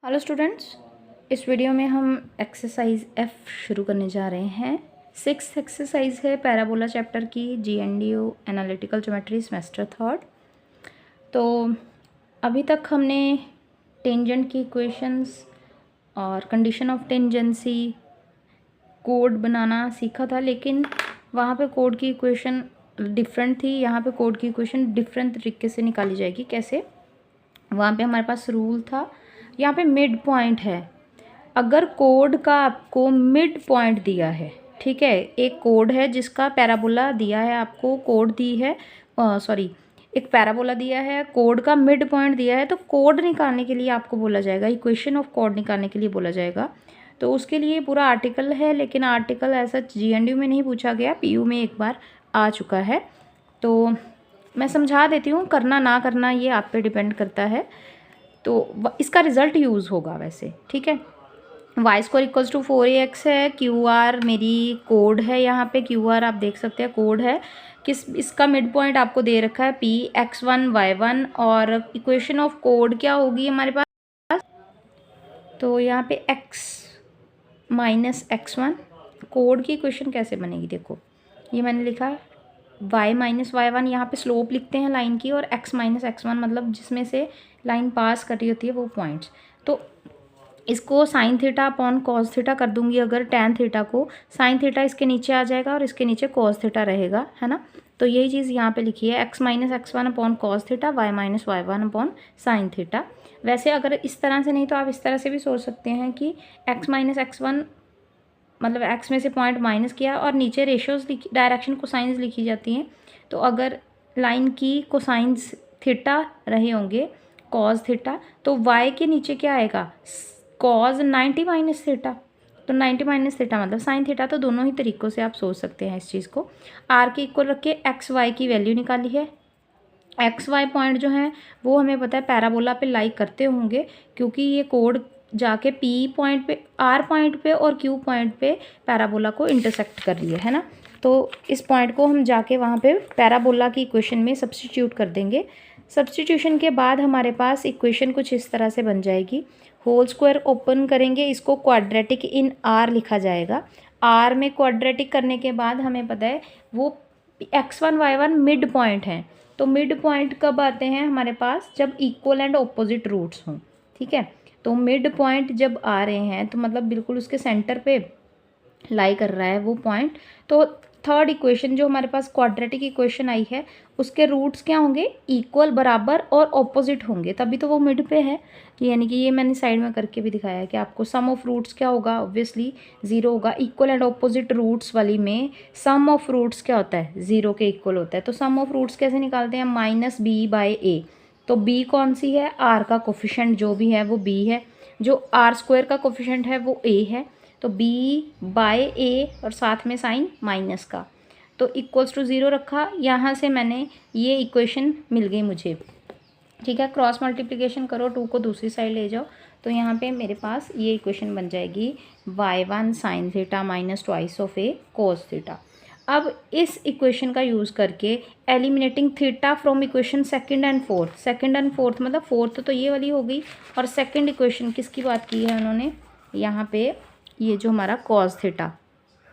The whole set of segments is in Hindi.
हेलो स्टूडेंट्स, इस वीडियो में हम एक्सरसाइज एफ शुरू करने जा रहे हैं। 6th एक्सरसाइज है पैराबोला चैप्टर की, GNDU analytical geometry semester 3rd। तो अभी तक हमने टेंजेंट की इक्वेशंस और कंडीशन ऑफ टेंजेंसी, कोड बनाना सीखा था, लेकिन वहाँ पे कोड की इक्वेशन डिफरेंट थी। यहाँ पे कोड की इक्वेशन डिफरेंट तरीके से निकाली जाएगी। कैसे? वहाँ पे हमारे पास रूल था, यहाँ पे मिड पॉइंट है। अगर कोड का आपको मिड पॉइंट दिया है, ठीक है, एक कोड है जिसका पैराबोला दिया है, आपको कोड दी है, एक पैराबोला दिया है, कोड का मिड पॉइंट दिया है, तो कोड निकालने के लिए आपको बोला जाएगा, इक्वेशन ऑफ कोड निकालने के लिए बोला जाएगा। तो उसके लिए पूरा आर्टिकल है, लेकिन आर्टिकल ऐसा GNDU में नहीं पूछा गया, PU में एक बार आ चुका है। तो मैं समझा देती हूँ, करना ना करना ये आप पे डिपेंड करता है। तो इसका रिज़ल्ट यूज़ होगा वैसे, ठीक है। Y square equals to 4AX है। QR मेरी कोड है, यहाँ पे QR आप देख सकते हैं कोड है। इसका मिड पॉइंट आपको दे रखा है P x1 y1, और इक्वेशन ऑफ कोड क्या होगी हमारे पास? तो यहाँ पे x माइनस x1, कोड की इक्वेशन कैसे बनेगी? देखो, ये मैंने लिखा y माइनस y1, यहाँ पे स्लोप लिखते हैं लाइन की, और x माइनस x1 मतलब जिसमें से लाइन पास कर रही होती है वो पॉइंट्स। तो इसको sine theta upon cos theta कर दूंगी अगर, टैन थीटा को साइन थीटा इसके नीचे आ जाएगा और इसके नीचे कॉस थीटा रहेगा, है ना। तो यही चीज़ यहाँ पे लिखी है, x minus x1 upon cos theta, y minus y1 upon sine theta. वैसे अगर इस तरह से नहीं तो आप इस तरह से भी सोच सकते हैं कि x माइनस x1 मतलब x में से पॉइंट माइनस किया, और नीचे रेशियोज डायरेक्शन कोसाइंस लिखी जाती हैं। तो अगर लाइन की कोसाइंस थीटा रहे होंगे कॉस थीटा, तो y के नीचे क्या आएगा? Cause 90 minus theta. तो 90 माइनस थीटा मतलब साइन थीटा। तो दोनों ही तरीक़ों से आप सोच सकते हैं इस चीज़ को। r के इक्वल रख के एक्स वाई की वैल्यू निकाली है। एक्स वाई पॉइंट जो है वो हमें पता है पैराबोला पे लाई करते होंगे, क्योंकि ये कोड जाके P पॉइंट पे, R पॉइंट पे और Q पॉइंट पे पैराबोला को इंटरसेक्ट कर रही है ना। तो इस पॉइंट को हम जाके वहाँ पे पैराबोला की इक्वेशन में सब्स्टिट्यूट कर देंगे। सब्स्टिट्यूशन के बाद हमारे पास इक्वेशन कुछ इस तरह से बन जाएगी। होल स्क्वायर ओपन करेंगे, इसको क्वाड्रेटिक इन R लिखा जाएगा। R में क्वाड्रेटिक करने के बाद हमें पता है वो x1 y1 मिड पॉइंट हैं। तो मिड पॉइंट कब आते हैं हमारे पास? जब इक्वल एंड ऑपोजिट रूट्स हों, ठीक है। तो मिड पॉइंट जब आ रहे हैं तो मतलब बिल्कुल उसके सेंटर पे लाई कर रहा है वो पॉइंट। तो थर्ड इक्वेशन जो हमारे पास क्वाड्रेटिक इक्वेशन आई है, उसके रूट्स क्या होंगे? इक्वल, बराबर और ऑपोजिट होंगे, तभी तो वो मिड पे है। यानी कि ये मैंने साइड में करके भी दिखाया है कि आपको सम ऑफ रूट्स क्या होगा? ऑब्वियसली 0 होगा। इक्वल एंड ऑपोजिट रूट्स वाली में सम ऑफ रूट्स क्या होता है? 0 के इक्वल होता है। तो सम ऑफ रूट्स कैसे निकालते हैं? -b/a। तो b कौन सी है? r का कोफिशिएंट जो भी है वो b है, जो r² का कोफिशिएंट है वो a है। तो b/a और साथ में साइन माइनस का, तो इक्वल्स टू 0 रखा। यहाँ से मैंने ये इक्वेशन मिल गई मुझे, ठीक है। क्रॉस मल्टीप्लिकेशन करो, 2 को दूसरी साइड ले जाओ, तो यहाँ पे मेरे पास ये इक्वेशन बन जाएगी y1 sine theta minus twice of a cos theta. अब इस इक्वेशन का यूज़ करके eliminating theta from equation second and fourth मतलब फोर्थ तो ये वाली हो गई, और सेकंड इक्वेशन किसकी बात की है उन्होंने? यहाँ पे ये जो हमारा कॉस थीटा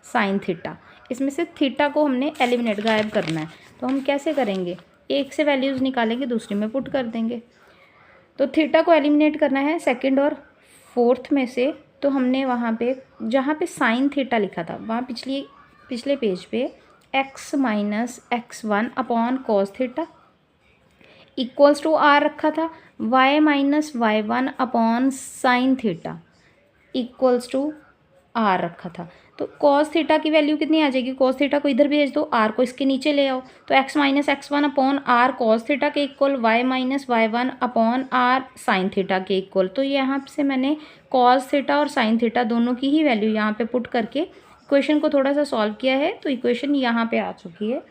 साइन थीटा, इसमें से थीटा को हमने एलिमिनेट, गायब करना है। तो हम कैसे करेंगे? एक से वैल्यूज़ निकालेंगे, दूसरी में पुट कर देंगे। तो थीटा को एलिमिनेट करना है सेकंड और फोर्थ में से। तो हमने वहाँ पे जहाँ पे साइन थीटा लिखा था, वहाँ पिछले पेज पे x minus x1 upon cos theta equals to r रखा था, y minus y1 upon sine theta equals to r रखा था। तो cos थीटा की वैल्यू कितनी आ जाएगी? cos थीटा को इधर भेज दो, r को इसके नीचे ले आओ, तो x minus x1 upon r cos theta के equal, y minus y1 upon r sine theta के इक्वल। तो यहाँ से मैंने cos थीटा और साइन थीटा दोनों की ही वैल्यू यहाँ पे पुट करके इक्वेशन को थोड़ा सा सॉल्व किया है। तो इक्वेशन यहाँ पे आ चुकी है।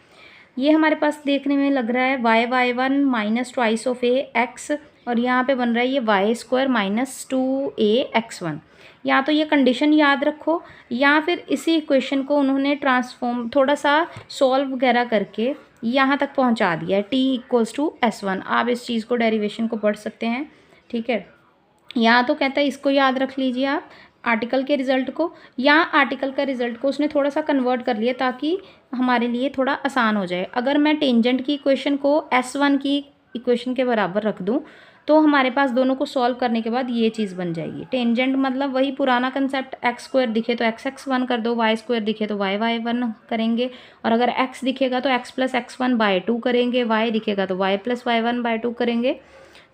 ये हमारे पास देखने में लग रहा है y1 minus twice of a x, और यहाँ पे बन रहा है ये y² माइनस 2ax1। या तो ये कंडीशन याद रखो, या फिर इसी इक्वेशन को उन्होंने ट्रांसफॉर्म थोड़ा सा सॉल्व वगैरह करके यहाँ तक पहुँचा दिया है, t इक्वल्स टू s1। आप इस चीज़ को डेरिवेशन को पढ़ सकते हैं, ठीक है। या तो कहता है इसको याद रख लीजिए आप आर्टिकल के रिज़ल्ट को, या आर्टिकल का रिज़ल्ट को उसने थोड़ा सा कन्वर्ट कर लिया ताकि हमारे लिए थोड़ा आसान हो जाए। अगर मैं टेंजेंट की इक्वेशन को S1 की इक्वेशन के बराबर रख दूं तो हमारे पास दोनों को सॉल्व करने के बाद ये चीज़ बन जाएगी। टेंजेंट मतलब वही पुराना कंसेप्ट, एक्स स्क्वायर दिखे तो एक्स एक्स वन कर दो, वाई स्क्वायर दिखे तो वाई वाई वन करेंगे, और अगर एक्स दिखेगा तो x plus x one by two करेंगे, वाई दिखेगा तो y plus y one by two करेंगे।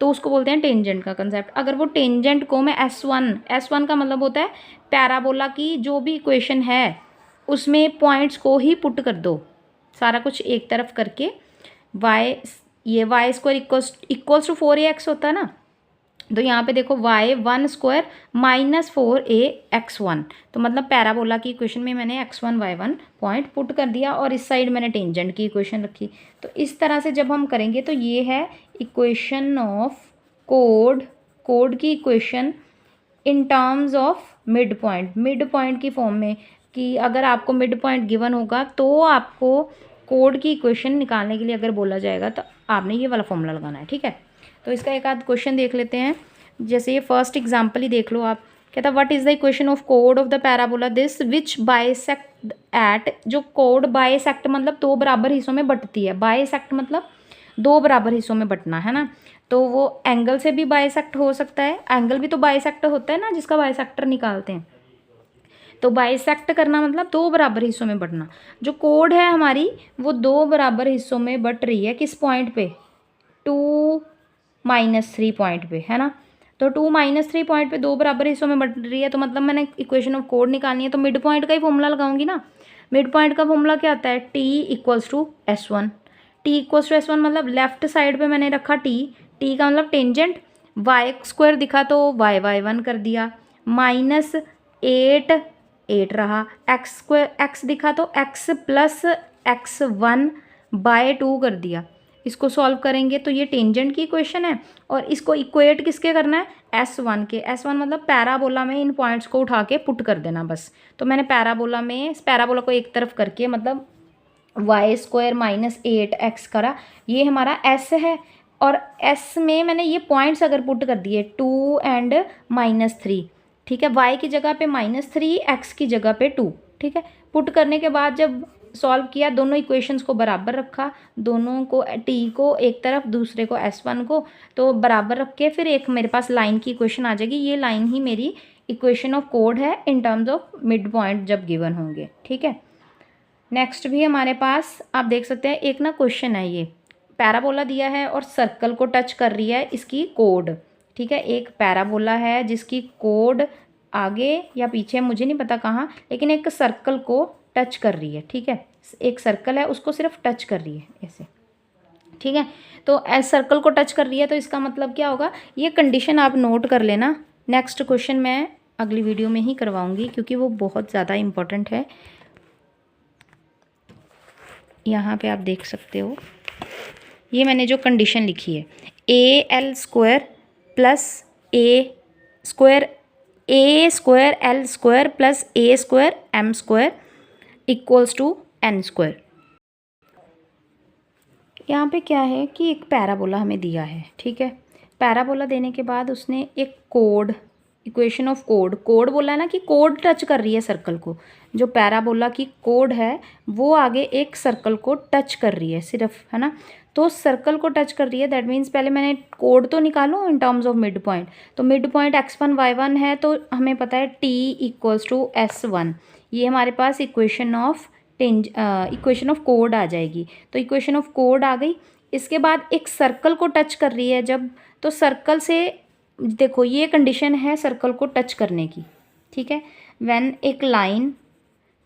तो उसको बोलते हैं टेंजेंट का कंसेप्ट। अगर वो टेंजेंट को मैं S1 का मतलब होता है पैराबोला की जो भी इक्वेशन है उसमें पॉइंट्स को ही पुट कर दो, सारा कुछ एक तरफ करके। ये Y square equals to 4ax होता है ना, तो यहाँ पे देखो y1 स्क्वायर माइनस 4ax1, तो मतलब पैराबोला की इक्वेशन में मैंने x1 y1 पॉइंट पुट कर दिया और इस साइड मैंने टेंजेंट की इक्वेशन रखी। तो इस तरह से जब हम करेंगे तो ये है इक्वेशन ऑफ कोड की equation in terms of mid point की फॉर्म में, कि अगर आपको मिड पॉइंट गिवन होगा तो आपको कोड की इक्वेशन निकालने के लिए अगर बोला जाएगा तो आपने ये वाला फॉर्मूला लगाना है, ठीक है। तो इसका एक आध क्वेश्चन देख लेते हैं। जैसे ये फर्स्ट एग्जांपल ही देख लो आप। कहता what is the equation of कोड of the parabola this which bisect at, जो कोड बाइसेक्ट मतलब दो बराबर हिस्सों में बटती है, बाइसेक्ट मतलब दो बराबर हिस्सों में बटना है ना, तो वो एंगल से भी बाइसेक्ट हो सकता है, एंगल भी तो बाइसेक्ट होता है ना जिसका बाइसेक्टर निकालते हैं। तो बाइसेक्ट करना मतलब दो बराबर हिस्सों में बटना। जो कोड है हमारी वो दो बराबर हिस्सों में बट रही है, किस पॉइंट पे, 2-3 पॉइंट पे, है ना। तो 2-3 पॉइंट पे दो बराबर हिस्सों में बट रही है, तो मतलब मैंने इक्वेशन ऑफ कोड निकालनी है तो मिड पॉइंट का ही फॉर्मूला लगाऊंगी ना। मिड पॉइंट का फॉर्मूला क्या आता है, T=S1। T=S1 मतलब लेफ्ट साइड पे मैंने रखा T का मतलब टेंजेंट, वाई स्क्वायर दिखा तो वाई वाई वन कर दिया, माइनस 8 रहा, एक्स स्क्वायर एक्स दिखा तो x plus x one by to कर दिया। इसको सॉल्व करेंगे तो ये टेंजेंट की इक्वेशन है, और इसको इक्वेट किसके करना है, S1 के। S1 मतलब पैराबोला में इन पॉइंट्स को उठा के पुट कर देना बस। तो मैंने पैराबोला को एक तरफ करके मतलब वाई स्क्वायर माइनस 8x करा, ये हमारा S है, और S में मैंने ये पॉइंट्स अगर पुट कर दिए 2 एंड -3, ठीक है। y की जगह पे -3, x की जगह पे 2, ठीक है। पुट करने के बाद जब सॉल्व किया, दोनों इक्वेशंस को बराबर रखा, दोनों को t को एक तरफ दूसरे को S1 को, तो बराबर रख के फिर एक मेरे पास लाइन की इक्वेशन आ जाएगी। ये लाइन ही मेरी इक्वेशन ऑफ कोड है in terms of mid point जब गिवन होंगे, ठीक है। नेक्स्ट भी हमारे पास आप देख सकते हैं, एक ना क्वेश्चन है, ये पैराबोला दिया है और सर्कल को टच कर रही है इसकी कोड, ठीक है। एक पैराबोला है जिसकी कोड आगे या पीछे मुझे नहीं पता कहाँ, लेकिन एक सर्कल को टच कर रही है, ठीक है। एक सर्कल है उसको सिर्फ टच कर रही है ऐसे, ठीक है। तो एस सर्कल को टच कर रही है तो इसका मतलब क्या होगा, ये कंडीशन आप नोट कर लेना। नेक्स्ट क्वेश्चन मैं अगली वीडियो में ही करवाऊँगी क्योंकि वो बहुत ज़्यादा इम्पोर्टेंट है। यहाँ पे आप देख सकते हो, ये मैंने जो कंडीशन लिखी है, AL square plus A square L square plus A square M square equals to N square. यहाँ पे क्या है कि एक पैराबोला हमें दिया है, ठीक है। पैराबोला देने के बाद उसने एक कोड, इक्वेशन ऑफ कोड बोला है ना कि कोड टच कर रही है सर्कल को। जो पैराबोला की कोड है वो आगे एक सर्कल को टच कर रही है सिर्फ, है ना। तो सर्कल को टच कर रही है, दैट मीन्स पहले मैंने कोड तो निकालूँ in terms of mid point. तो मिड पॉइंट x1 y1 है, तो हमें पता है T=S1। ये हमारे पास इक्वेशन ऑफ कोड आ जाएगी। तो इक्वेशन ऑफ कोड आ गई। इसके बाद एक सर्कल को टच कर रही है जब, तो सर्कल से देखो ये कंडीशन है सर्कल को टच करने की, ठीक है। व्हेन एक लाइन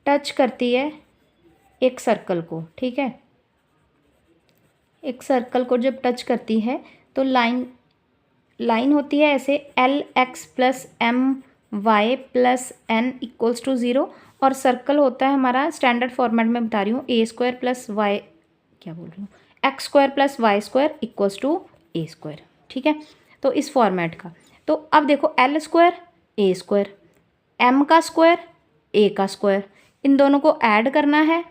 टच करती है एक सर्कल को, ठीक है, एक सर्कल को जब टच करती है तो लाइन होती है ऐसे LX plus MY plus N equals to 0, और सर्कल होता है हमारा, स्टैंडर्ड फॉर्मेट में बता रही हूँ, A स्क्वायर प्लस वाई, क्या बोल रही हूँ, X square plus Y square equals to A square, ठीक है। तो इस फॉर्मेट का, तो अब देखो L square A square, M का स्क्वायर A का स्क्वायर, इन दोनों को ऐड करना है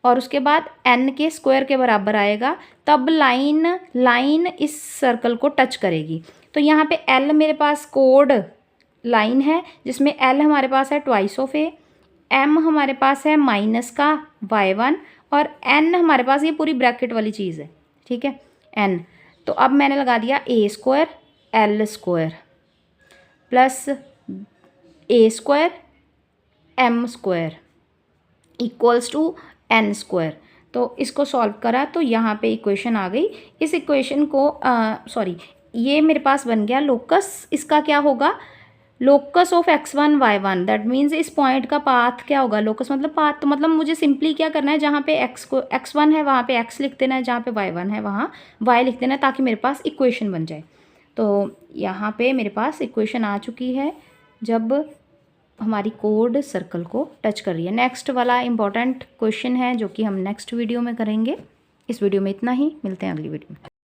और उसके बाद N के स्क्वायर के बराबर आएगा, तब लाइन इस सर्कल को टच करेगी। तो तो यहाँ पे एल मेरे पास कोड लाइन है जिसमें एल हमारे पास है ट्वाइस ऑफ ए, एम हमारे पास है माइनस का y1 और एन हमारे पास ये पूरी ब्रैकेट वाली चीज़ है, ठीक है, एन। तो अब मैंने लगा दिया A square L square plus A square M square equals to N square. तो इसको सॉल्व करा तो यहाँ पे इक्वेशन आ गई। इस इक्वेशन को ये मेरे पास बन गया लोकस। इसका क्या होगा, locus of x1 y1, that means इस पॉइंट का पाथ क्या होगा, लोकस मतलब पाथ। तो मतलब मुझे सिंपली क्या करना है, जहाँ पे x1 है वहाँ पे x लिख देना है, जहाँ पे y1 है वहाँ y लिख देना है, ताकि मेरे पास इक्वेशन बन जाए। तो यहाँ पे मेरे पास इक्वेशन आ चुकी है जब हमारी कोड सर्कल को टच कर रही है। नेक्स्ट वाला इंपॉर्टेंट क्वेश्चन है जो कि हम नेक्स्ट वीडियो में करेंगे। इस वीडियो में इतना ही, मिलते हैं अगली वीडियो में।